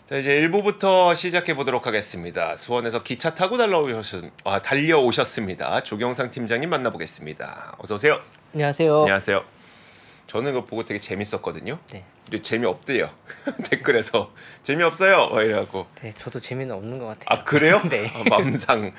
자, 이제 1부부터 시작해 보도록 하겠습니다. 수원에서 기차 타고 달려오셨습니다. 조경상 팀장님 만나보겠습니다. 어서 오세요. 안녕하세요. 안녕하세요. 저는 이거 보고 되게 재밌었거든요. 네. 근데 재미없대요. 댓글에서 재미없어요. 이래갖고. 네, 저도 재미는 없는 것 같아요. 아, 그래요? 네. 맘상.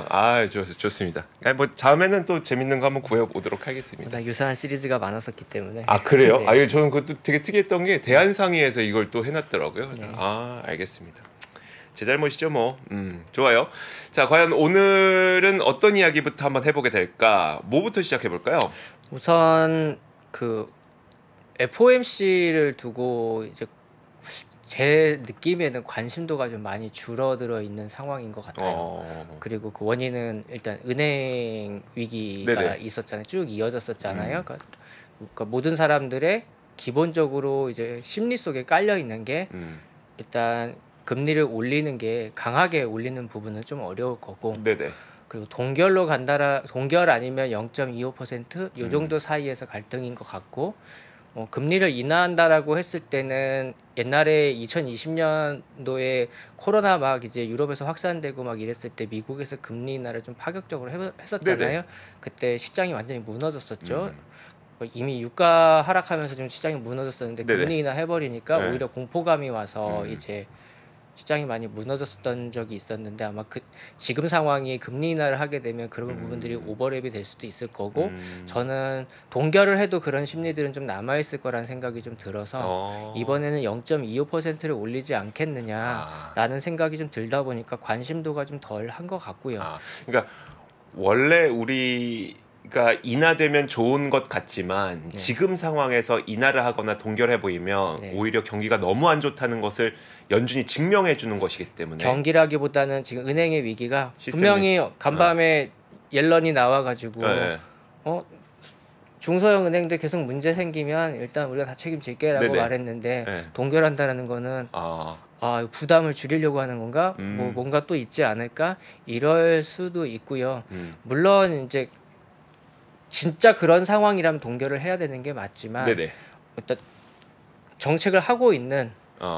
아, 좋습니다. 아니, 뭐 다음에는 또 재밌는 거 한번 구해보도록 하겠습니다. 유사한 시리즈가 많았었기 때문에. 아, 그래요? 네. 아유, 저는 그것도 되게 특이했던 게 대한상의에서 이걸 또 해놨더라고요. 그래서 네. 아, 알겠습니다. 제 잘못이죠, 뭐. 좋아요. 자, 과연 오늘은 어떤 이야기부터 한번 해보게 될까? 뭐부터 시작해 볼까요? 우선 그 FOMC를 두고 이제 제 느낌에는 관심도가 좀 많이 줄어들어 있는 상황인 것 같아요. 그리고 그 원인은 일단 은행 위기가 네네. 있었잖아요. 쭉 이어졌었잖아요. 그러니까 모든 사람들의 기본적으로 이제 심리 속에 깔려 있는 게 일단 금리를 올리는 게 강하게 올리는 부분은 좀 어려울 거고, 네네. 그리고 동결 아니면 0.25% 요 정도 사이에서 갈등인 것 같고, 금리를 인하한다라고 했을 때는 옛날에 2020년도에 코로나 막 이제 유럽에서 확산되고 막 이랬을 때 미국에서 금리 인하를 좀 파격적으로 했었잖아요. 네네. 그때 시장이 완전히 무너졌었죠. 이미 유가 하락하면서 좀 시장이 무너졌었는데 네네. 금리 인하 해버리니까 네. 오히려 공포감이 와서 이제 시장이 많이 무너졌었던 적이 있었는데, 아마 지금 상황이 금리 인하를 하게 되면 그런 부분들이 오버랩이 될 수도 있을 거고, 저는 동결을 해도 그런 심리들은 좀 남아있을 거라는 생각이 좀 들어서 이번에는 0.25%를 올리지 않겠느냐라는 생각이 좀 들다 보니까 관심도가 좀 덜 한 것 같고요. 그러니까 원래 우리가 인하되면 좋은 것 같지만 지금 상황에서 인하를 하거나 동결해 보이면 오히려 경기가 너무 안 좋다는 것을 연준이 증명해 주는 것이기 때문에, 경기라기보다는 지금 은행의 위기가 시스템이- 분명히 간밤에 옐런이 나와가지고 중소형 은행들 계속 문제 생기면 일단 우리가 다 책임질게라고 네네. 말했는데, 네. 동결한다라는 거는 부담을 줄이려고 하는 건가? 뭐 뭔가 또 있지 않을까? 이럴 수도 있고요. 물론 이제 진짜 그런 상황이라면 동결을 해야 되는 게 맞지만, 네네. 일단 정책을 하고 있는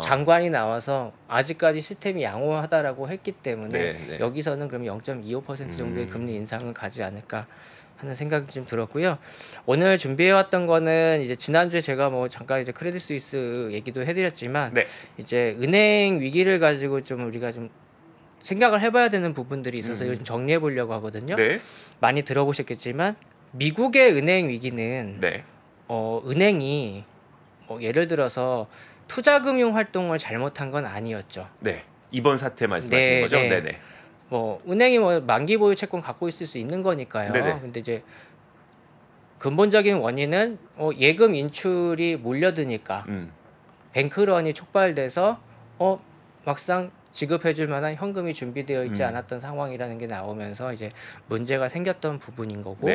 장관이 나와서 아직까지 시스템이 양호하다라고 했기 때문에 네. 여기서는 그럼 0.25% 정도의 금리 인상은 가지 않을까 하는 생각이 좀 들었고요. 오늘 준비해왔던 거는 이제 지난주에 제가 뭐 잠깐 이제 크레딧 스위스 얘기도 해드렸지만, 이제 은행 위기를 가지고 좀 우리가 좀 생각을 해봐야 되는 부분들이 있어서 이걸 좀 정리해 보려고 하거든요. 많이 들어보셨겠지만 미국의 은행 위기는 은행이 예를 들어서 투자금융 활동을 잘못한 건 아니었죠. 네. 이번 사태 말씀하시는 거죠? 네네. 은행이 만기 보유 채권 갖고 있을 수 있는 거니까요. 네네. 근데 이제 근본적인 원인은 예금 인출이 몰려드니까 뱅크런이 촉발돼서 막상 지급해줄 만한 현금이 준비되어 있지 않았던 상황이라는 게 나오면서 이제 문제가 생겼던 부분인 거고,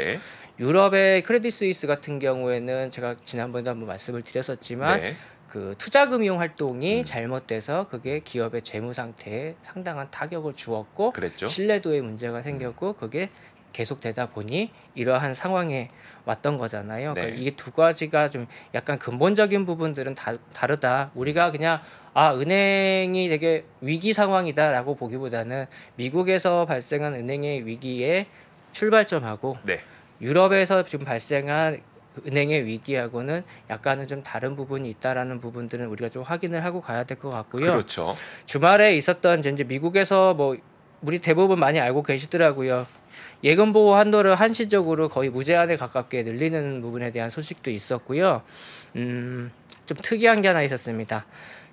유럽의 크레딧 스위스 같은 경우에는 제가 지난번에도 한번 말씀을 드렸었지만 그 투자금융 활동이 잘못돼서 그게 기업의 재무 상태에 상당한 타격을 주었고, 그랬죠. 신뢰도에 문제가 생겼고, 그게 계속되다 보니 이러한 상황에 왔던 거잖아요. 그러니까 이게 두 가지가 좀 약간 근본적인 부분들은 다르다. 우리가 그냥 은행이 되게 위기 상황이다라고 보기보다는 미국에서 발생한 은행의 위기의 출발점하고 유럽에서 지금 발생한 은행의 위기하고는 약간은 좀 다른 부분이 있다라는 부분들은 우리가 좀 확인을 하고 가야 될 것 같고요. 그렇죠. 주말에 있었던 이제 미국에서 우리 대부분 많이 알고 계시더라고요. 예금 보호 한도를 한시적으로 거의 무제한에 가깝게 늘리는 부분에 대한 소식도 있었고요. 좀 특이한 게 하나 있었습니다.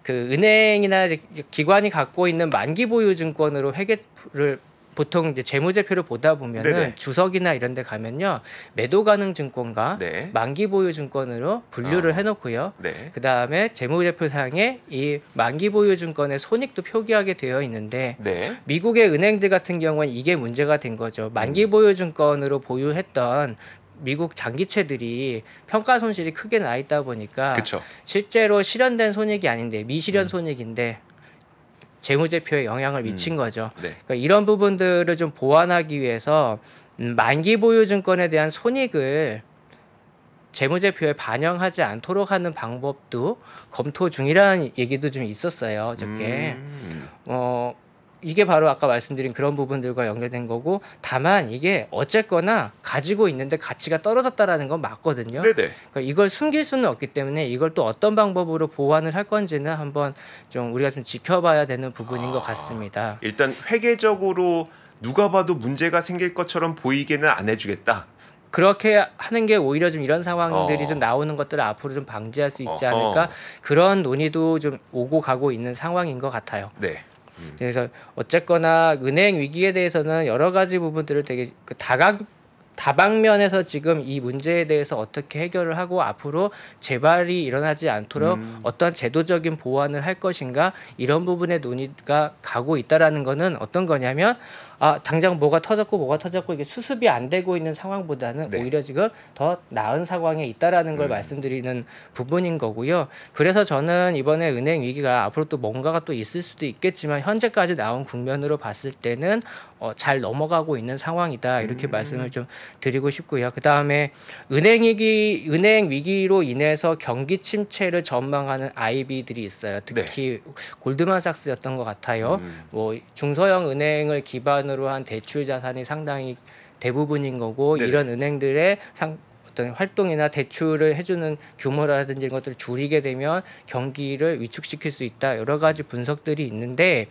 그 은행이나 기관이 갖고 있는 만기 보유 증권으로 회계를 보통 이제 재무제표를 보다 보면은 주석이나 이런 데 가면요, 매도 가능 증권과 만기 보유 증권으로 분류를 해놓고요. 그 다음에 재무제표상에 이 만기 보유 증권의 손익도 표기하게 되어 있는데, 미국의 은행들 같은 경우는 이게 문제가 된 거죠. 만기 보유 증권으로 보유했던 미국 장기채들이 평가 손실이 크게 나 있다 보니까 실제로 실현된 손익이 아닌데 미실현 손익인데 재무제표에 영향을 미친 거죠. 그러니까 이런 부분들을 좀 보완하기 위해서 만기 보유 증권에 대한 손익을 재무제표에 반영하지 않도록 하는 방법도 검토 중이라는 얘기도 좀 있었어요. 어저께. 이게 바로 아까 말씀드린 그런 부분들과 연결된 거고, 다만 이게 어쨌거나 가지고 있는데 가치가 떨어졌다라는 건 맞거든요. 네네. 그러니까 이걸 숨길 수는 없기 때문에 이걸 또 어떤 방법으로 보완을 할 건지는 한번 좀 우리가 좀 지켜봐야 되는 부분인 것 같습니다. 일단 회계적으로 누가 봐도 문제가 생길 것처럼 보이게는 안 해주겠다. 그렇게 하는 게 오히려 좀 이런 상황들이 좀 나오는 것들을 앞으로 좀 방지할 수 있지 않을까, 그런 논의도 좀 오고 가고 있는 상황인 것 같아요. 네. 그래서 어쨌거나 은행 위기에 대해서는 여러 가지 부분들을 되게 다방면에서 지금 이 문제에 대해서 어떻게 해결을 하고 앞으로 재발이 일어나지 않도록 어떤 제도적인 보완을 할 것인가, 이런 부분의 논의가 가고 있다라는 거는 어떤 거냐면, 당장 뭐가 터졌고 이게 수습이 안 되고 있는 상황보다는 네. 오히려 지금 더 나은 상황에 있다라는 걸 말씀드리는 부분인 거고요. 그래서 저는 이번에 은행 위기가 앞으로 또 뭔가가 또 있을 수도 있겠지만 현재까지 나온 국면으로 봤을 때는 잘 넘어가고 있는 상황이다, 이렇게 말씀을 좀 드리고 싶고요. 그 다음에 은행 위기로 인해서 경기 침체를 전망하는 IB들이 있어요. 특히 골드만삭스였던 것 같아요. 뭐 중소형 은행을 기반으로 한 대출 자산이 상당히 대부분인 거고, 네네. 이런 은행들의 어떤 활동이나 대출을 해주는 규모라든지 이런 것들을 줄이게 되면 경기를 위축시킬 수 있다, 여러 가지 분석들이 있는데,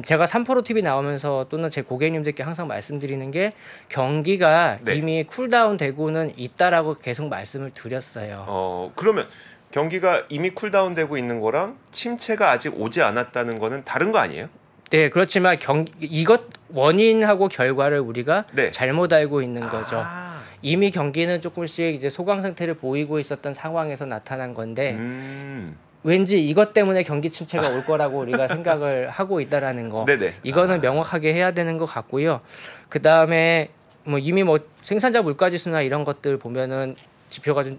제가 3프로 TV 나오면서 또는 제 고객님들께 항상 말씀드리는 게, 경기가 이미 쿨다운 되고는 있다라고 계속 말씀을 드렸어요. 그러면 경기가 이미 쿨다운 되고 있는 거랑 침체가 아직 오지 않았다는 거는 다른 거 아니에요? 네, 그렇지만 이것 원인하고 결과를 우리가 잘못 알고 있는 거죠. 이미 경기는 조금씩 이제 소강 상태를 보이고 있었던 상황에서 나타난 건데, 왠지 이것 때문에 경기 침체가 올 거라고 우리가 생각을 하고 있다라는 거. 이거는 명확하게 해야 되는 것 같고요. 그 다음에 뭐 이미 뭐 생산자 물가지수나 이런 것들 보면은 지표가 좀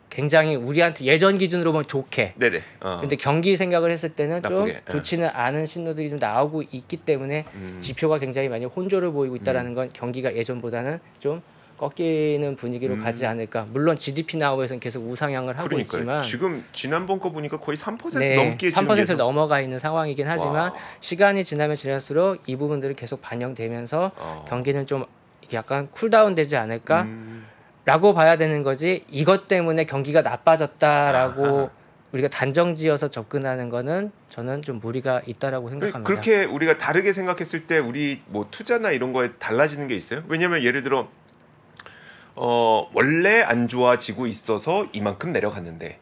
굉장히 우리한테 예전 기준으로 보면 좋게. 근데 경기 생각을 했을 때는 나쁘게, 좀 좋지는 않은 신호들이 좀 나오고 있기 때문에 지표가 굉장히 많이 혼조를 보이고 있다라는 건 경기가 예전보다는 좀 꺾이는 분위기로 가지 않을까. 물론 GDP 나우에서는 계속 우상향을 하고 있지만 지금 지난번 거 보니까 거의 3% 넘게 3%를 넘어가 있는 상황이긴 하지만 시간이 지나면 지날수록 이 부분들이 계속 반영되면서 경기는 좀 약간 쿨다운 되지 않을까 라고 봐야 되는 거지, 이것 때문에 경기가 나빠졌다라고 우리가 단정지어서 접근하는 거는 저는 좀 무리가 있다라고 생각합니다. 그렇게 우리가 다르게 생각했을 때 우리 뭐 투자나 이런 거에 달라지는 게 있어요? 왜냐면 예를 들어 원래 안 좋아지고 있어서 이만큼 내려갔는데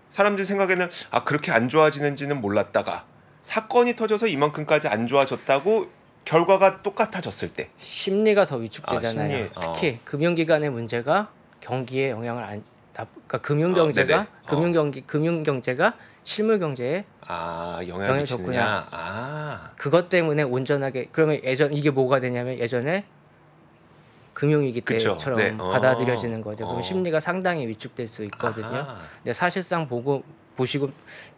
사람들 생각에는 그렇게 안 좋아지는지는 몰랐다가 사건이 터져서 이만큼까지 안 좋아졌다고 결과가 똑같아졌을 때 심리가 더 위축되잖아요. 특히 금융기관의 문제가 경기에 영향을 그러니까 금융경제가 금융경제가 실물경제에 영향을 줬구나. 그것 때문에 온전하게, 그러면 이게 뭐가 되냐면 예전에 금융위기 때처럼 받아들여지는 거죠. 그럼 심리가 상당히 위축될 수 있거든요. 근데 사실상 보시고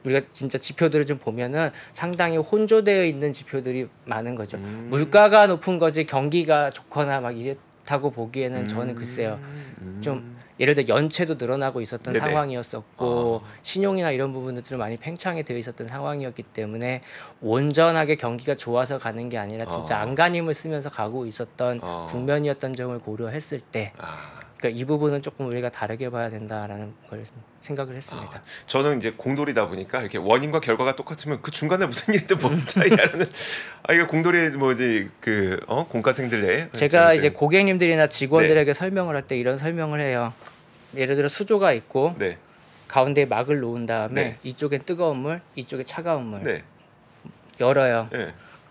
우리가 진짜 지표들을 좀 보면은 상당히 혼조되어 있는 지표들이 많은 거죠. 물가가 높은 거지 경기가 좋거나 막 이렇다고 보기에는 저는 글쎄요. 좀 예를 들어 연체도 늘어나고 있었던 상황이었었고 신용이나 이런 부분들도 좀 많이 팽창이 되어 있었던 상황이었기 때문에 온전하게 경기가 좋아서 가는 게 아니라 진짜 안간힘을 쓰면서 가고 있었던 국면이었던 점을 고려했을 때 그러니까 이 부분은 조금 우리가 다르게 봐야 된다라는 걸 생각을 했습니다. 저는 이제 공돌이다 보니까 이렇게 원인과 결과가 똑같으면 그 중간에 무슨 일이 뭔 차이야라는 이게 공돌이 뭐지 공과생들의 제가 이제 고객님들이나 직원들에게 설명을 할 때 이런 설명을 해요. 예를 들어 수조가 있고 가운데에 막을 놓은 다음에 이쪽엔 뜨거운 물, 이쪽에 차가운 물 열어요.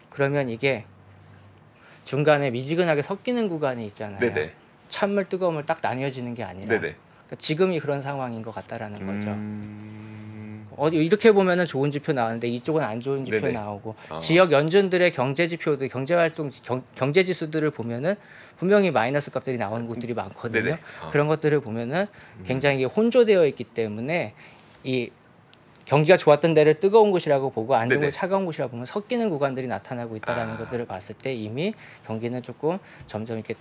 그러면 이게 중간에 미지근하게 섞이는 구간이 있잖아요. 찬물, 뜨거운 물 딱 나뉘어지는 게 아니라 그러니까 지금이 그런 상황인 것 같다라는 거죠. 이렇게 보면은 좋은 지표 나오는데 이쪽은 안 좋은 지표 나오고 지역 연준들의 경제 지표들, 경제활동, 경제지수들을 보면은 분명히 마이너스 값들이 나오는 곳들이 많거든요. 그런 것들을 보면은 굉장히 혼조되어 있기 때문에 이 경기가 좋았던 데를 뜨거운 곳이라고 보고 안 좋은 곳 차가운 곳이라고 보면 섞이는 구간들이 나타나고 있다라는 것들을 봤을 때 이미 경기는 조금 점점 이렇게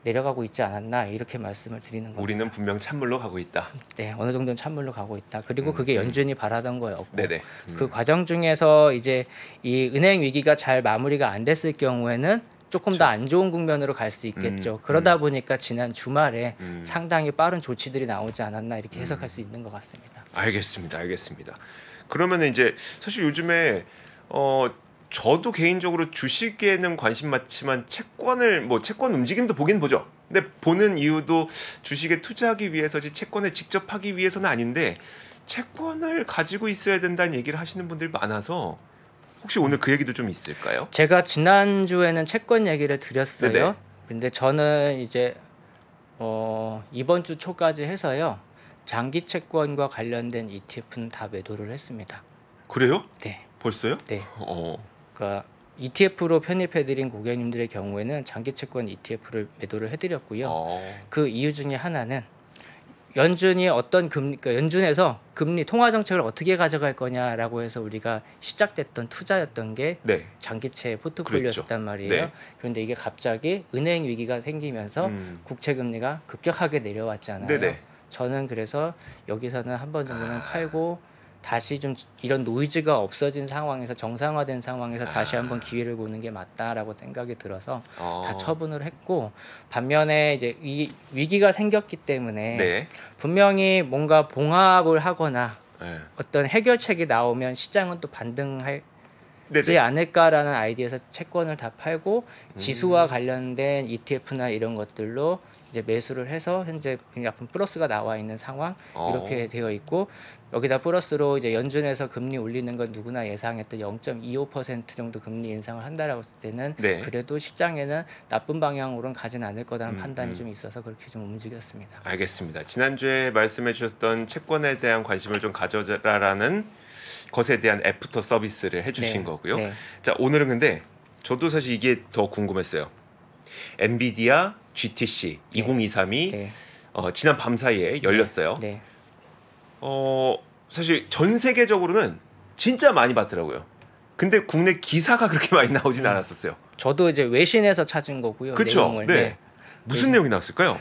내려가고 있지 않았나 이렇게 말씀을 드리는 겁니다. 우리는 분명 찬물로 가고 있다. 네, 어느 정도는 찬물로 가고 있다. 그리고 그게 연준이 바라던 거였고, 네네. 그 과정 중에서 이제 이 은행 위기가 잘 마무리가 안 됐을 경우에는 조금 더 안 좋은 국면으로 갈 수 있겠죠. 그러다 보니까 지난 주말에 상당히 빠른 조치들이 나오지 않았나 이렇게 해석할 수 있는 것 같습니다. 알겠습니다. 그러면 이제 사실 요즘에 저도 개인적으로 주식에는 관심 많지만 채권 움직임도 보긴 보죠. 근데 보는 이유도 주식에 투자하기 위해서지 채권에 직접 하기 위해서는 아닌데 채권을 가지고 있어야 된다는 얘기를 하시는 분들이 많아서 혹시 오늘 그 얘기도 좀 있을까요? 제가 지난주에는 채권 얘기를 드렸어요. 네네. 근데 저는 이제 이번 주 초까지 해서요. 장기 채권과 관련된 ETF는 다 매도를 했습니다. 그래요? 네. 벌써요? 네. 그러니까 ETF로 편입해드린 고객님들의 경우에는 장기 채권 ETF를 매도를 해드렸고요. 그 이유 중에 하나는 연준이 어떤 금리, 그러니까 연준에서 금리 통화 정책을 어떻게 가져갈 거냐라고 해서 우리가 시작됐던 투자였던 게 네. 장기채 포트폴리오였단 말이에요. 네. 그런데 이게 갑자기 은행 위기가 생기면서 국채 금리가 급격하게 내려왔잖아요. 네네. 저는 그래서 여기서는 한 번 정도는 팔고 다시 좀 이런 노이즈가 없어진 상황에서 정상화된 상황에서 다시 한번 기회를 보는 게 맞다라고 생각이 들어서 다 처분을 했고, 반면에 이제 이 위기가 생겼기 때문에 네. 분명히 뭔가 봉합을 하거나 네. 어떤 해결책이 나오면 시장은 또 반등하지 네네. 않을까라는 아이디어에서 채권을 다 팔고 지수와 관련된 ETF나 이런 것들로 이제 매수를 해서 현재 약간 플러스가 나와 있는 상황 이렇게 되어 있고, 여기다 플러스로 이제 연준에서 금리 올리는 건 누구나 예상했던 0.25% 정도 금리 인상을 한다라고 했을 때는 네. 그래도 시장에는 나쁜 방향으로는 가진 않을 거라는 판단이 좀 있어서 그렇게 좀 움직였습니다. 알겠습니다. 지난주에 말씀해 주셨던 채권에 대한 관심을 좀 가져라라는 것에 대한 애프터 서비스를 해주신 거고요. 네. 자, 오늘은 근데 저도 사실 이게 더 궁금했어요. 엔비디아 GTC 2023이 네. 지난 밤 사이에 열렸어요. 네. 사실 전 세계적으로는 진짜 많이 봤더라고요. 근데 국내 기사가 그렇게 많이 나오진 않았었어요. 저도 이제 외신에서 찾은 거고요. 그렇죠. 내용을. 네. 무슨 내용이 나왔을까요?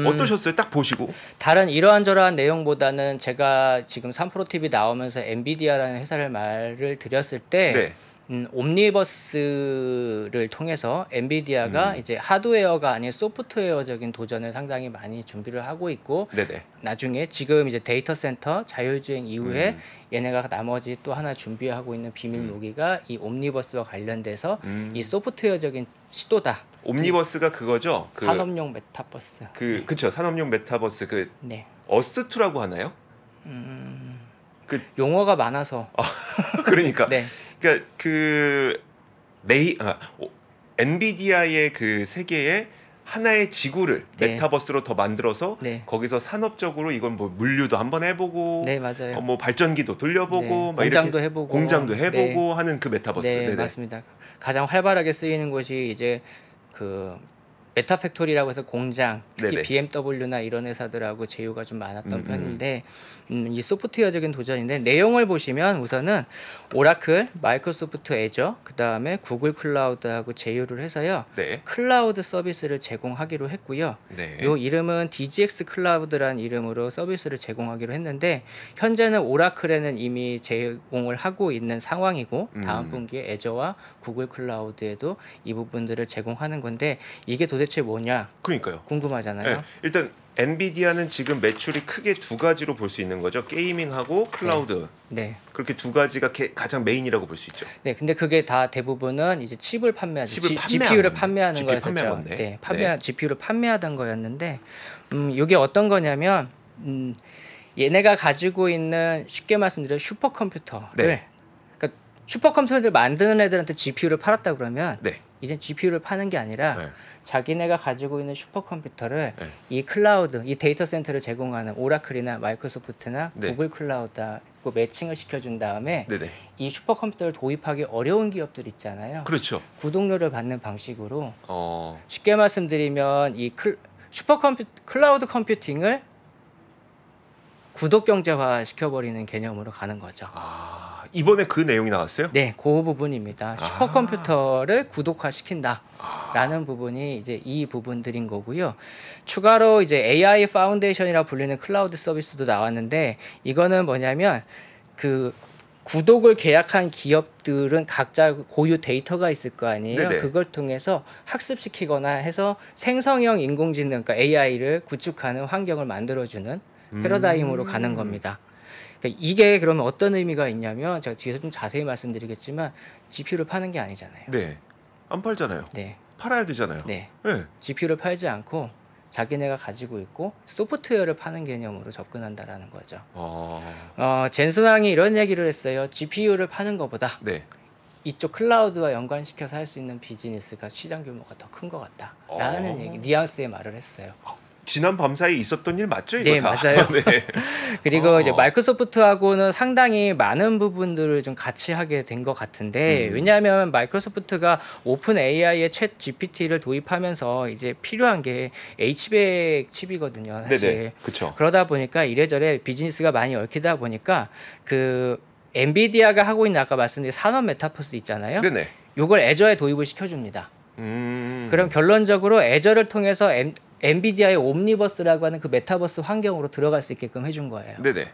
어떠셨어요? 딱 보시고. 다른 이러한저러한 내용보다는 제가 지금 3프로TV 나오면서 엔비디아라는 회사를 말을 드렸을 때 네. 옴니버스를 통해서 엔비디아가 이제 하드웨어가 아닌 소프트웨어적인 도전을 상당히 많이 준비를 하고 있고, 네네. 나중에 지금 이제 데이터 센터 자율주행 이후에 얘네가 나머지 또 하나 준비하고 있는 비밀 무기가 이 옴니버스와 관련돼서 이 소프트웨어적인 시도다. 옴니버스가 그거죠? 산업용 메타버스. 그쵸. 산업용 메타버스 네. 어스2라고 하나요? 용어가 많아서. 그러니까. 네. 그러니까 엔비디아의 그 세계에 하나의 지구를 네. 메타버스로 더 만들어서 네. 거기서 산업적으로 이건 뭐 물류도 한번 해보고, 네, 맞아요. 뭐 발전기도 돌려보고, 네. 막 공장도 이렇게 해보고. 공장도 해보고 네. 하는 그 메타버스. 네, 네네. 맞습니다. 가장 활발하게 쓰이는 곳이 이제 그 메타팩토리라고 해서 공장, 특히 네네. BMW나 이런 회사들하고 제휴가 좀 많았던 편인데, 이 소프트웨어적인 도전인데, 내용을 보시면 우선은 오라클, 마이크로소프트 애저, 그 다음에 구글 클라우드하고 제휴를 해서요. 네. 클라우드 서비스를 제공하기로 했고요. 네. 요 이름은 DGX 클라우드라는 이름으로 서비스를 제공하기로 했는데, 현재는 오라클에는 이미 제공을 하고 있는 상황이고, 다음 분기에 애저와 구글 클라우드에도 이 부분들을 제공하는 건데, 이게 도대체 뭐냐 그러니까요. 궁금하잖아요. 네. 일단 엔비디아는 지금 매출이 크게 두 가지로 볼 수 있는 거죠. 게이밍하고 클라우드. 네. 그렇게 두 가지가 가장 메인이라고 볼 수 있죠. 네, 근데 그게 다 대부분은 이제 칩을 판매하는 칩을 GPU를 판매하는 GPU 거였었죠. 판매한 건데. 네, 네. GPU를 판매하던 거였는데, 이게 어떤 거냐면, 얘네가 가지고 있는, 쉽게 말씀드려 슈퍼컴퓨터를, 네. 그러니까 슈퍼컴퓨터를 만드는 애들한테 GPU를 팔았다 그러면, 네. 이제 GPU를 파는 게 아니라 네. 자기네가 가지고 있는 슈퍼컴퓨터를 네. 이 클라우드, 이 데이터 센터를 제공하는 오라클이나 마이크로소프트나 네. 구글 클라우드하고 매칭을 시켜준 다음에 네네. 이 슈퍼컴퓨터를 도입하기 어려운 기업들 있잖아요. 그렇죠. 구독료를 받는 방식으로, 어. 쉽게 말씀드리면 이 클라우드 컴퓨팅을 구독 경제화 시켜버리는 개념으로 가는 거죠. 아, 이번에 그 내용이 나왔어요? 네, 그 부분입니다. 슈퍼컴퓨터를 구독화 시킨다라는 부분이 이제 이 부분들인 거고요. 추가로 이제 AI 파운데이션이라 불리는 클라우드 서비스도 나왔는데 이거는 뭐냐면 그 구독을 계약한 기업들은 각자 고유 데이터가 있을 거 아니에요. 네네. 그걸 통해서 학습시키거나 해서 생성형 인공지능, 그러니까 AI를 구축하는 환경을 만들어주는 패러다임으로 가는 겁니다. 그러니까 이게 그러면 어떤 의미가 있냐면 제가 뒤에서 좀 자세히 말씀드리겠지만 GPU를 파는 게 아니잖아요. 네. 안 팔잖아요. 네. 팔아야 되잖아요. 네. 네. GPU를 팔지 않고 자기네가 가지고 있고 소프트웨어를 파는 개념으로 접근한다라는 거죠. 젠슨왕이 이런 얘기를 했어요. GPU를 파는 것보다 네. 이쪽 클라우드와 연관시켜서 할 수 있는 비즈니스가 시장 규모가 더 큰 것 같다라는 얘기, 뉘앙스의 말을 했어요. 지난 밤 사이 있었던 일 맞죠? 이거 네, 다? 맞아요. 네. 그리고 이제 마이크로소프트하고는 상당히 많은 부분들을 좀 같이 하게 된 것 같은데 왜냐하면 마이크로소프트가 오픈 AI의 챗 GPT를 도입하면서 이제 필요한 게 H100 칩이거든요. 사실. 네네. 그렇죠. 그러다 보니까 이래저래 비즈니스가 많이 얽히다 보니까 그 엔비디아가 하고 있는 아까 말씀드린 산업 메타버스 있잖아요. 네네. 요걸 애저에 도입을 시켜줍니다. 그럼 결론적으로 애저를 통해서 엔비디아의 옴니버스라고 하는 그 메타버스 환경으로 들어갈 수 있게끔 해준 거예요. 네네.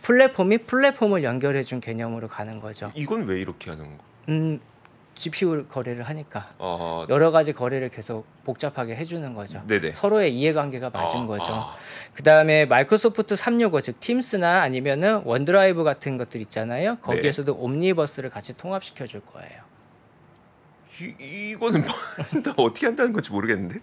플랫폼이 플랫폼을 연결해준 개념으로 가는 거죠. 이건 왜 이렇게 하는 거? GPU 거래를 하니까 여러 가지 거래를 계속 복잡하게 해주는 거죠. 네네. 서로의 이해관계가 맞은 거죠. 그 다음에 마이크로소프트 365, 즉 팀스나 아니면은 원드라이브 같은 것들 있잖아요. 거기에서도 옴니버스를 같이 통합시켜 줄 거예요. 이거는 나 어떻게 한다는 건지 모르겠는데.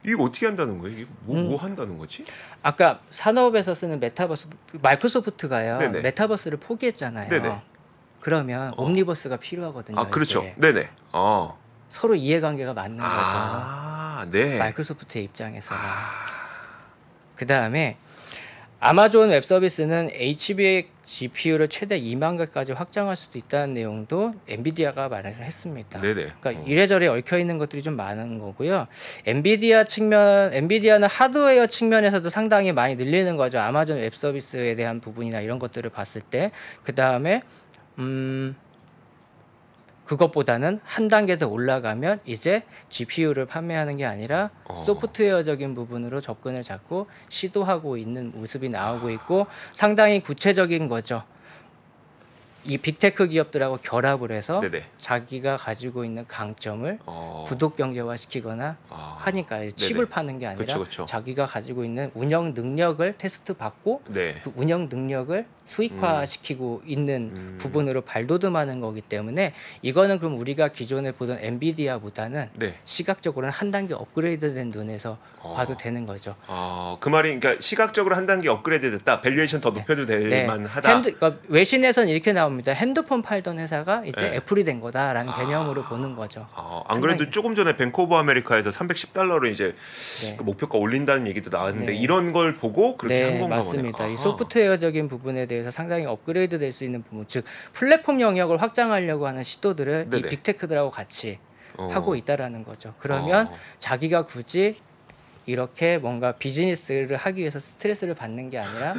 이거 어떻게 한다는 거예요? 이게 뭐 한다는 거지? 아까 산업에서 쓰는 메타버스, 마이크로소프트가요. 네네. 메타버스를 포기했잖아요. 네네. 그러면 옴니버스가 필요하거든요. 그렇죠. 이제. 네네. 서로 이해관계가 맞는 거죠. 네. 마이크로소프트의 입장에서는. 그 다음에 아마존 웹 서비스는 HB GPU를 최대 2만 개까지 확장할 수도 있다는 내용도 엔비디아가 말을 했습니다. 네네. 그러니까 이래저래 얽혀 있는 것들이 좀 많은 거고요. 엔비디아는 하드웨어 측면에서도 상당히 많이 늘리는 거죠. 아마존 웹 서비스에 대한 부분이나 이런 것들을 봤을 때. 그 다음에 그것보다는 한 단계 더 올라가면 이제 GPU를 판매하는 게 아니라 소프트웨어적인 부분으로 접근을 잡고 시도하고 있는 모습이 나오고 있고 상당히 구체적인 거죠. 이 빅테크 기업들하고 결합을 해서 네네. 자기가 가지고 있는 강점을 구독 경제화 시키거나 하니까 칩을 파는 게 아니라 그쵸. 자기가 가지고 있는 운영 능력을 테스트 받고 네. 그 운영 능력을 수익화 시키고 있는 부분으로 발돋움하는 거기 때문에 이거는 그럼 우리가 기존에 보던 엔비디아보다는 네. 시각적으로는 한 단계 업그레이드된 눈에서 봐도 되는 거죠. 그 말이 그러니까 시각적으로 한 단계 업그레이드 됐다. 밸류에이션 더 높여도 될 만하다. 그러니까 외신에서는 이렇게 나옵니다. 핸드폰 팔던 회사가 이제 애플이 된 거다라는 개념으로 보는 거죠. 안 그래도 조금 전에 뱅크 오브 아메리카에서 $310로 이제 그 목표가 올린다는 얘기도 나왔는데 이런 걸 보고 그렇게 한 건가 맞습니다. 보네요. 이 소프트웨어적인 부분에 대해서 상당히 업그레이드 될 수 있는 부분, 즉 플랫폼 영역을 확장하려고 하는 시도들을 이 빅테크들하고 같이 하고 있다라는 거죠. 그러면 자기가 굳이 이렇게 뭔가 비즈니스를 하기 위해서 스트레스를 받는 게 아니라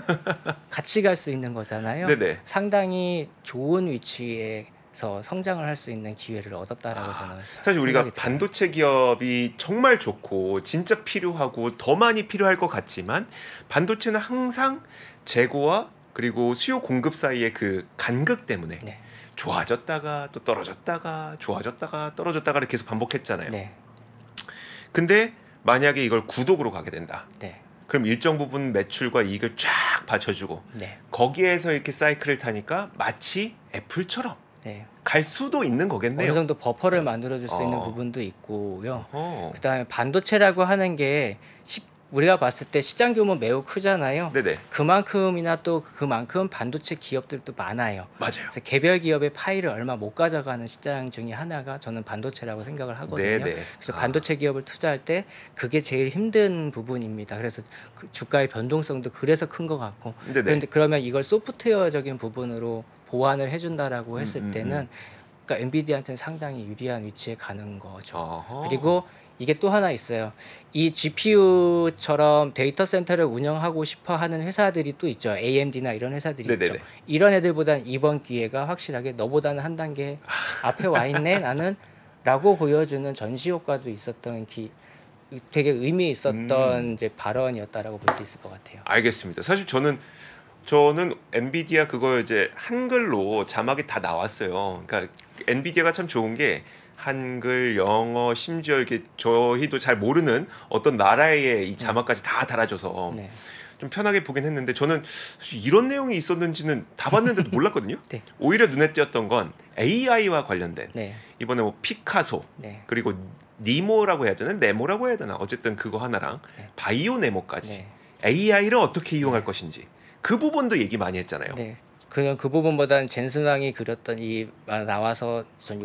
같이 갈 수 있는 거잖아요. 네네. 상당히 좋은 위치에서 성장을 할 수 있는 기회를 얻었다라고 저는 사실 우리가 반도체 기업이 정말 좋고 진짜 필요하고 더 많이 필요할 것 같지만 반도체는 항상 재고와 그리고 수요 공급 사이의 그 간극 때문에 좋아졌다가 또 떨어졌다가 좋아졌다가 떨어졌다가를 계속 반복했잖아요. 근데 만약에 이걸 구독으로 가게 된다. 그럼 일정 부분 매출과 이익을 쫙 받쳐주고 거기에서 이렇게 사이클을 타니까 마치 애플처럼 갈 수도 있는 거겠네요. 어느 정도 버퍼를 만들어줄 수 있는 부분도 있고요. 그다음에 반도체라고 하는 게 우리가 봤을 때 시장 규모 매우 크잖아요. 네네. 그만큼이나 또 그만큼 반도체 기업들도 많아요. 맞아요. 그래서 개별 기업의 파일을 얼마 못 가져가는 시장 중에 하나가 저는 반도체라고 생각을 하거든요. 네네. 그래서 반도체 기업을 투자할 때 그게 제일 힘든 부분입니다. 그래서 그 주가의 변동성도 그래서 큰 것 같고. 그런데 그러면 이걸 소프트웨어적인 부분으로 보완을 해준다라고 했을 때는 그러니까 엔비디아한테는 상당히 유리한 위치에 가는 거죠. 그리고 이게 또 하나 있어요. 이 GPU처럼 데이터 센터를 운영하고 싶어 하는 회사들이 또 있죠. AMD나 이런 회사들이 네네네. 있죠. 이런 애들보단 이번 기회가 확실하게 너보다는 한 단계 앞에 와 있네 나는 라고 보여주는 전시 효과도 있었던 되게 의미 있었던 이제 발언이었다라고 볼 수 있을 것 같아요. 알겠습니다. 사실 저는 엔비디아 그거 이제 한글로 자막이 다 나왔어요. 그러니까 엔비디아가 참 좋은 게 한글, 영어, 심지어 이렇게 저희도 잘 모르는 어떤 나라의 이 자막까지 다 달아줘서 네. 좀 편하게 보긴 했는데 저는 이런 내용이 있었는지는 다 봤는데도 몰랐거든요. 네. 오히려 눈에 띄었던 건 AI와 관련된 네. 이번에 뭐 피카소 네. 그리고 니모라고 해야 되나 네모라고 해야 되나 어쨌든 그거 하나랑 네. 바이오 네모까지 네. AI를 어떻게 이용할 것인지 그 부분도 얘기 많이 했잖아요. 네. 그냥 그 부분보다는 젠슨왕이 그렸던 나와서 전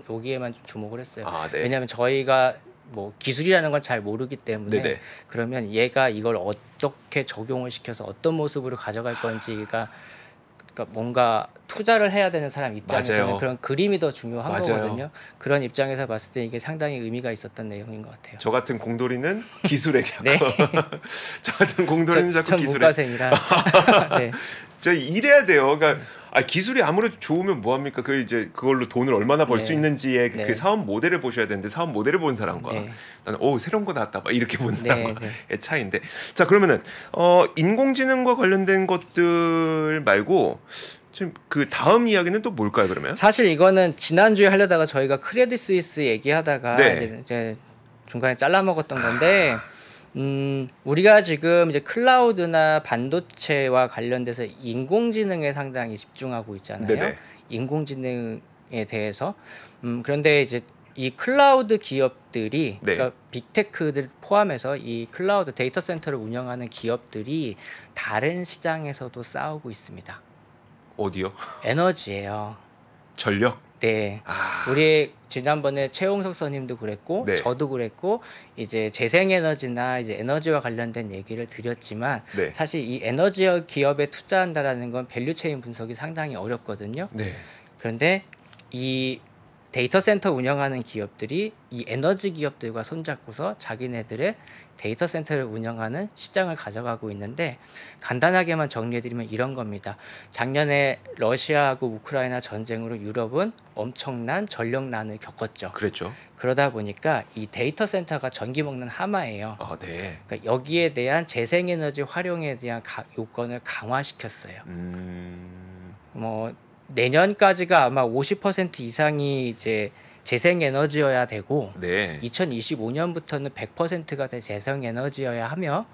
여기에만 좀 주목을 했어요. 아, 네. 왜냐하면 저희가 뭐 기술이라는 건 잘 모르기 때문에 네네. 그러면 얘가 이걸 어떻게 적용을 시켜서 어떤 모습으로 가져갈 건지가 그러니까 뭔가 투자를 해야 되는 사람 입장에서는 맞아요. 그런 그림이 더 중요한 맞아요. 거거든요. 그런 입장에서 봤을 때 이게 상당히 의미가 있었던 내용인 것 같아요. 저 같은 공돌이는 기술에 자꾸 네. 저 같은 공돌이는 자꾸 전 기술에 문과생이라 네. 제가 일해야 돼요. 그러니까 기술이 아무래도 좋으면 뭐 합니까? 그 이제 그걸로 돈을 얼마나 벌 수 네. 있는지의 네. 그 사업 모델을 보셔야 되는데 사업 모델을 보는 사람과 네. 나는 새로운 거 나왔다 막 이렇게 보는 네, 사람과의 차이인데 자 그러면은 인공지능과 관련된 것들 말고 지금 그 다음 이야기는 또 뭘까요? 그러면 사실 이거는 지난주에 하려다가 저희가 크레딧 스위스 얘기하다가 네. 이제 중간에 잘라 먹었던 건데 우리가 지금 이제 클라우드나 반도체와 관련돼서 인공지능에 상당히 집중하고 있잖아요. 네네. 인공지능에 대해서 그런데 이제 이 클라우드 기업들이 네. 그러니까 빅테크들 포함해서 이 클라우드 데이터 센터를 운영하는 기업들이 다른 시장에서도 싸우고 있습니다. 어디요? 에너지예요. 전력? 네. 아. 우리 지난번에 최홍석 선임도 그랬고 네. 저도 그랬고 이제 재생에너지나 이제 에너지와 관련된 얘기를 드렸지만 네. 사실 이 에너지 기업에 투자한다라는 건 밸류체인 분석이 상당히 어렵거든요. 네. 그런데 이 데이터 센터 운영하는 기업들이 이 에너지 기업들과 손잡고서 자기네들의 데이터 센터를 운영하는 시장을 가져가고 있는데 간단하게만 정리해드리면 이런 겁니다. 작년에 러시아하고 우크라이나 전쟁으로 유럽은 엄청난 전력난을 겪었죠. 그랬죠. 그러다 보니까 이 데이터 센터가 전기 먹는 하마예요. 아, 네. 그러니까 여기에 대한 재생에너지 활용에 대한 요건을 강화시켰어요. 뭐 내년까지가 아마 50% 이상이 이제 재생에너지여야 되고 네. 2025년부터는 100%가 된 재생에너지여야 하며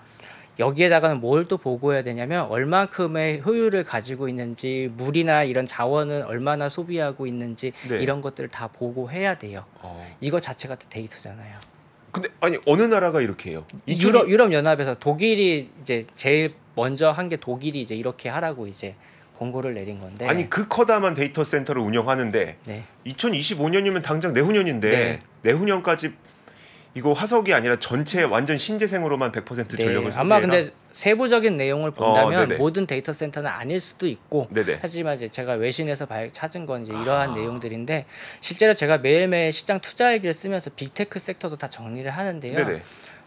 여기에다가는 뭘 또 보고해야 되냐면 얼만큼의 효율을 가지고 있는지 물이나 이런 자원은 얼마나 소비하고 있는지 네. 이런 것들을 다 보고해야 돼요. 이거 자체가 데이터잖아요. 근데 아니 어느 나라가 이렇게 해요? 유럽 연합에서 독일이 이제 제일 먼저 한 게 독일이 이제 이렇게 하라고 이제 공고를 내린 건데 아니 그 커다란 데이터 센터를 운영하는데 네. 2025년이면 당장 내후년인데 네. 내후년까지 이거 화석이 아니라 전체 완전 신재생으로만 100% 전력을 아마 소비해라? 근데 세부적인 내용을 본다면 네네. 모든 데이터 센터는 아닐 수도 있고 네네. 하지만 이제 제가 외신에서 찾은 건 이제 이러한 내용들인데 실제로 제가 매일매일 시장 투자 얘기를 쓰면서 빅테크 섹터도 다 정리를 하는데요. 네네.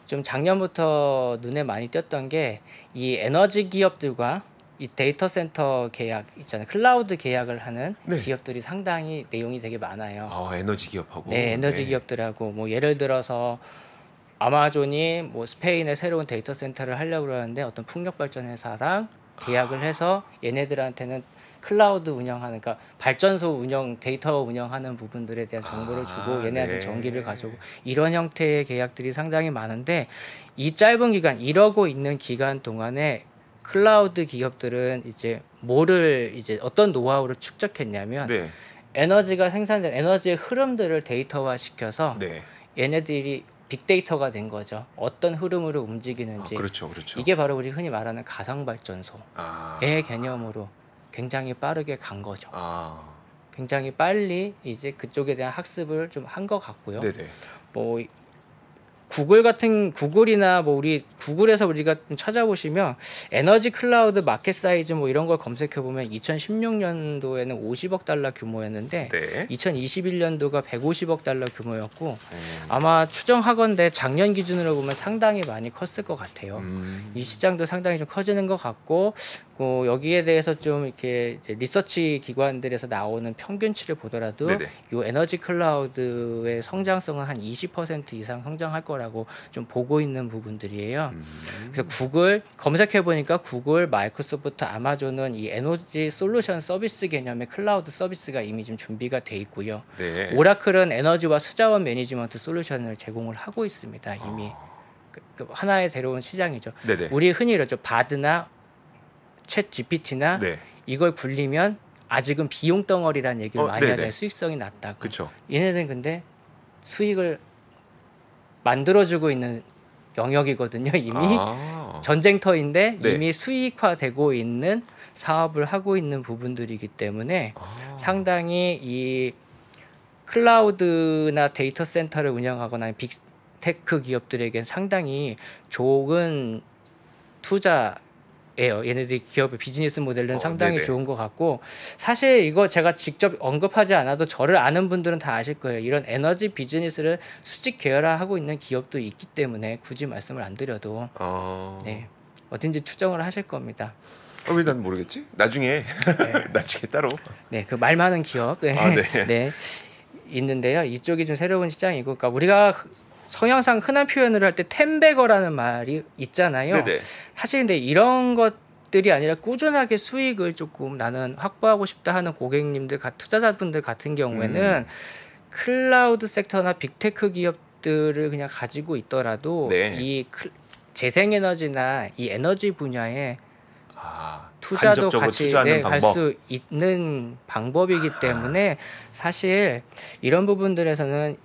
좀 작년부터 눈에 많이 띄었던 게 이 에너지 기업들과 이 데이터 센터 계약 있잖아요. 클라우드 계약을 하는 네. 기업들이 상당히 내용이 되게 많아요. 에너지 기업하고. 네, 에너지 기업들하고 뭐 예를 들어서 아마존이 뭐 스페인에 새로운 데이터 센터를 하려고 그러는데 어떤 풍력 발전 회사랑 계약을 해서 얘네들한테는 클라우드 운영하는 그러니까 발전소 운영 데이터 운영하는 부분들에 대한 정보를 주고 얘네한테 네. 전기를 가져오고 이런 형태의 계약들이 상당히 많은데 이 짧은 기간 이러고 있는 기간 동안에 클라우드 기업들은 이제 뭐를 이제 어떤 노하우를 축적했냐면 네. 에너지가 생산된 에너지의 흐름들을 데이터화 시켜서 네. 얘네들이 빅데이터가 된 거죠. 어떤 흐름으로 움직이는지. 그렇죠, 그렇죠. 이게 바로 우리 흔히 말하는 가상발전소의 개념으로 굉장히 빠르게 간 거죠. 굉장히 빨리 이제 그쪽에 대한 학습을 좀 한 것 같고요. 네네. 뭐 구글이나 뭐 우리 구글에서 우리가 좀 찾아보시면 에너지 클라우드 마켓 사이즈 뭐 이런 걸 검색해 보면 2016년도에는 50억 달러 규모였는데 네. 2021년도가 150억 달러 규모였고 아마 추정하건대 작년 기준으로 보면 상당히 많이 컸을 것 같아요. 이 시장도 상당히 좀 커지는 것 같고 여기에 대해서 좀 이렇게 이제 리서치 기관들에서 나오는 평균치를 보더라도 네네. 이 에너지 클라우드의 성장성은 한 20% 이상 성장할 거라고 좀 보고 있는 부분들이에요. 그래서 구글 검색해 보니까 구글, 마이크로소프트, 아마존은 이 에너지 솔루션 서비스 개념의 클라우드 서비스가 이미 좀 준비가 돼 있고요. 네. 오라클은 에너지와 수자원 매니지먼트 솔루션을 제공을 하고 있습니다. 이미 하나의 새로운 시장이죠. 네네. 우리 흔히 이러죠. 바드나 챗 GPT나 네. 이걸 굴리면 아직은 비용 덩어리라는 얘기를 많이 네네. 하잖아요. 수익성이 낮다고. 그렇죠. 얘네들은 근데 수익을 만들어주고 있는 영역이거든요. 이미 전쟁터인데 네. 이미 수익화되고 있는 사업을 하고 있는 부분들이기 때문에 상당히 이 클라우드나 데이터 센터를 운영하거나 빅테크 기업들에겐 상당히 좋은 투자 얘네들이 기업의 비즈니스 모델은 상당히 네네. 좋은 것 같고 사실 이거 제가 직접 언급하지 않아도 저를 아는 분들은 다 아실 거예요. 이런 에너지 비즈니스를 수직 계열화하고 있는 기업도 있기 때문에 굳이 말씀을 안 드려도 네, 어딘지 추정을 하실 겁니다. 왜 난 모르겠지? 나중에 나중에 따로. 네, 그 말 많은 기업 네. 네. 네, 있는데요. 이쪽이 좀 새로운 시장이고, 그러니까 우리가 성향상 흔한 표현을 할 때 텐베거라는 말이 있잖아요. 네네. 사실 근데 이런 것들이 아니라 꾸준하게 수익을 조금 나는 확보하고 싶다 하는 고객님들, 투자자분들 같은 경우에는 클라우드 섹터나 빅테크 기업들을 그냥 가지고 있더라도 네. 이 재생에너지나 이 에너지 분야에 투자도 간접적으로 같이 투자하는 갈 방법. 수 있는 방법이기 때문에 사실 이런 부분들에서는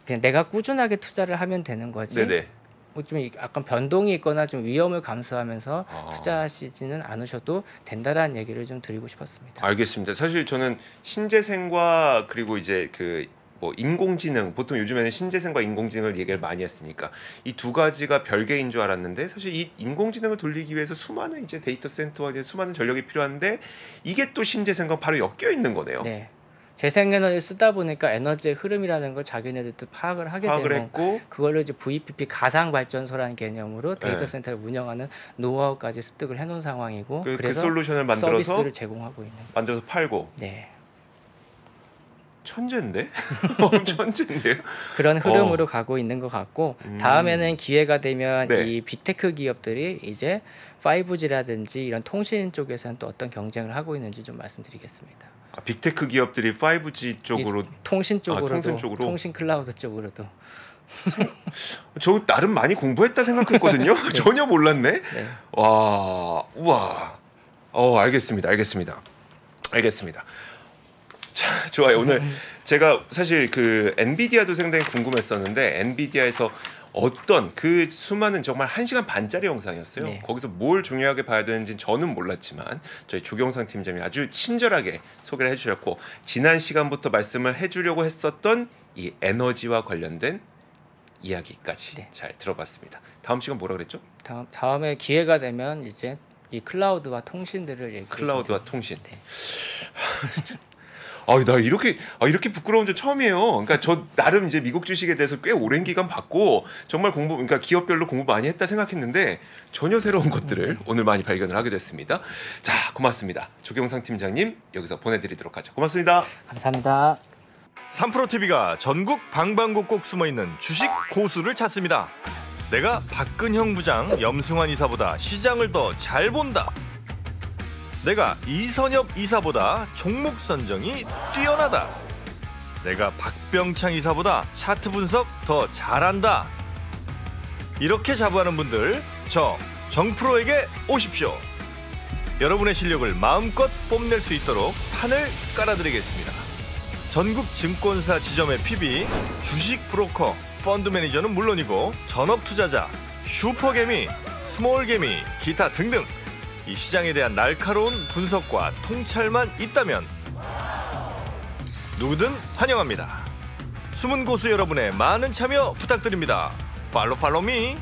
그냥 내가 꾸준하게 투자를 하면 되는 거지. 네네. 뭐 좀 약간 변동이 있거나 좀 위험을 감수하면서 투자하시지는 않으셔도 된다라는 얘기를 좀 드리고 싶었습니다. 알겠습니다. 사실 저는 신재생과 그리고 이제 뭐 인공지능, 보통 요즘에는 신재생과 인공지능을 얘기를 많이 했으니까 이 두 가지가 별개인 줄 알았는데, 사실 이 인공지능을 돌리기 위해서 수많은 이제 데이터 센터와 이제 수많은 전력이 필요한데 이게 또 신재생과 바로 엮여 있는 거네요. 네. 재생에너지 쓰다 보니까 에너지의 흐름이라는 걸 자기네들도 파악을 하게 되고 했고, 그걸로 이제 VPP 가상 발전소라는 개념으로 데이터 네. 센터를 운영하는 노하우까지 습득을 해놓은 상황이고, 그 그래서 솔루션을 만들어서 서비스를 제공하고 있는. 만들어서 팔고. 네. 천재인데? 천재인데요? 그런 흐름으로 가고 있는 것 같고, 다음에는 기회가 되면 네. 이 빅테크 기업들이 이제 5G라든지 이런 통신 쪽에서는 또 어떤 경쟁을 하고 있는지 좀 말씀드리겠습니다. 빅테크 기업들이 5G 쪽으로, 통신 쪽으로도, 통신 쪽으로? 통신 클라우드 쪽으로도. 저 나름 많이 공부했다 생각했거든요. 전혀 몰랐네. 네. 와, 우와. 알겠습니다. 자, 좋아요. 오늘 제가 사실 그 엔비디아도 상당히 궁금했었는데, 엔비디아에서 어떤 그 수많은 정말 1시간 반짜리 영상이었어요. 네. 거기서 뭘 중요하게 봐야 되는지 저는 몰랐지만 저희 조경상 팀장이 아주 친절하게 소개를 해주셨고, 지난 시간부터 말씀을 해주려고 했었던 이 에너지와 관련된 이야기까지 네. 잘 들어봤습니다. 다음 시간 뭐라 그랬죠? 다음에 기회가 되면 이제 이 클라우드와 통신들을 얘기해 클라우드와 통신. 네. 나 이렇게 부끄러운 적 처음이에요. 그러니까 저 나름 이제 미국 주식에 대해서 꽤 오랜 기간 봤고 정말 그러니까 기업별로 공부 많이 했다 생각했는데 전혀 새로운 것들을 오늘 많이 발견을 하게 됐습니다. 자, 고맙습니다. 조경상 팀장님 여기서 보내드리도록 하죠. 고맙습니다. 감사합니다. 3프로TV가 전국 방방곡곡 숨어있는 주식 고수를 찾습니다. 내가 박근형 부장, 염승환 이사보다 시장을 더 잘 본다. 내가 이선엽 이사보다 종목 선정이 뛰어나다. 내가 박병창 이사보다 차트 분석 더 잘한다. 이렇게 자부하는 분들, 저 정프로에게 오십시오. 여러분의 실력을 마음껏 뽐낼 수 있도록 판을 깔아드리겠습니다. 전국 증권사 지점의 PB, 주식 브로커, 펀드 매니저는 물론이고 전업 투자자, 슈퍼개미, 스몰개미, 기타 등등 이 시장에 대한 날카로운 분석과 통찰만 있다면 누구든 환영합니다. 숨은 고수 여러분의 많은 참여 부탁드립니다. 팔로미.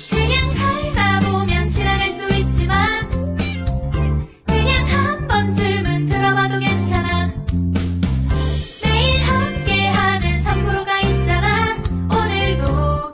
그냥 살다 보면 지나갈 수 있지만 그냥 한 번쯤은 들어봐도 괜찮아. 매일 함께하는 3%가 있잖아. 오늘도